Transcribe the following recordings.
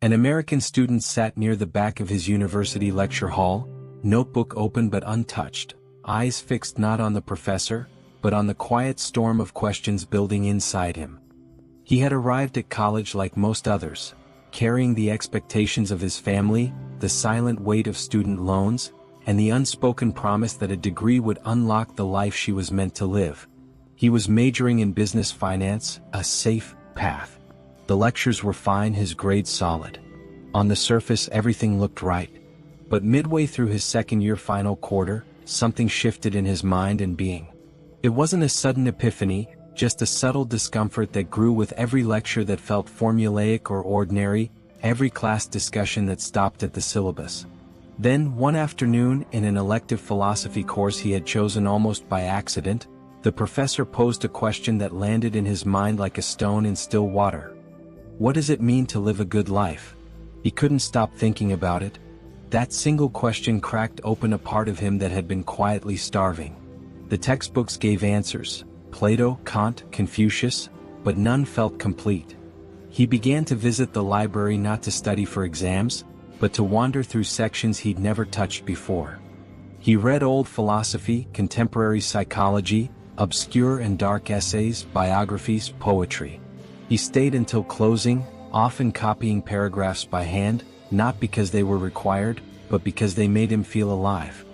An American student sat near the back of his university lecture hall, notebook open but untouched, eyes fixed not on the professor, but on the quiet storm of questions building inside him. He had arrived at college like most others, carrying the expectations of his family, the silent weight of student loans, and the unspoken promise that a degree would unlock the life she was meant to live. He was majoring in business finance, a safe path. The lectures were fine, his grades solid. On the surface everything looked right. But midway through his second-year final quarter, something shifted in his mind and being. It wasn't a sudden epiphany, just a subtle discomfort that grew with every lecture that felt formulaic or ordinary, every class discussion that stopped at the syllabus. Then, one afternoon, in an elective philosophy course he had chosen almost by accident, the professor posed a question that landed in his mind like a stone in still water. What does it mean to live a good life? He couldn't stop thinking about it. That single question cracked open a part of him that had been quietly starving. The textbooks gave answers, Plato, Kant, Confucius, but none felt complete. He began to visit the library not to study for exams, but to wander through sections he'd never touched before. He read old philosophy, contemporary psychology, obscure and dark essays, biographies, poetry. He stayed until closing, often copying paragraphs by hand, not because they were required, but because they made him feel alive.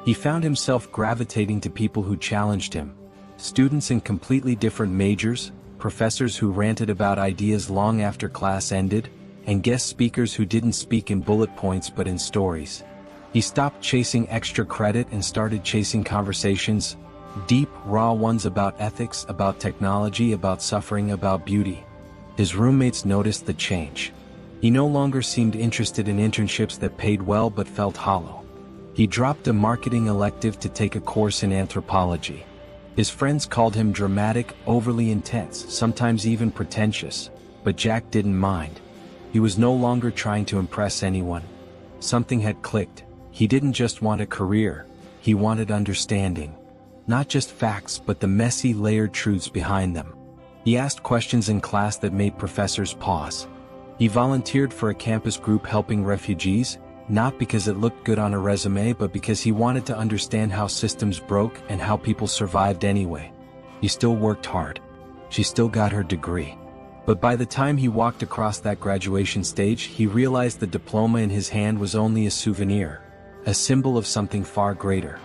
He found himself gravitating to people who challenged him, students in completely different majors, professors who ranted about ideas long after class ended, and guest speakers who didn't speak in bullet points but in stories. He stopped chasing extra credit and started chasing conversations, deep, raw ones about ethics, about technology, about suffering, about beauty. His roommates noticed the change. He no longer seemed interested in internships that paid well but felt hollow. He dropped a marketing elective to take a course in anthropology. His friends called him dramatic, overly intense, sometimes even pretentious, but Jack didn't mind. He was no longer trying to impress anyone. Something had clicked. He didn't just want a career, he wanted understanding. Not just facts but the messy, layered truths behind them. He asked questions in class that made professors pause. He volunteered for a campus group helping refugees, not because it looked good on a resume but because he wanted to understand how systems broke and how people survived anyway. He still worked hard. She still got her degree. But by the time he walked across that graduation stage, he realized the diploma in his hand was only a souvenir, a symbol of something far greater.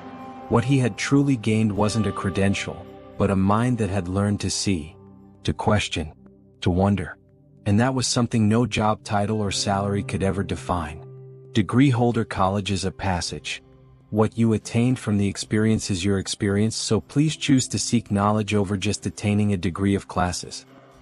What he had truly gained wasn't a credential, but a mind that had learned to see, to question, to wonder. And that was something no job title or salary could ever define. Degree holder college is a passage. What you attained from the experience is your experience, so please choose to seek knowledge over just attaining a degree of classes.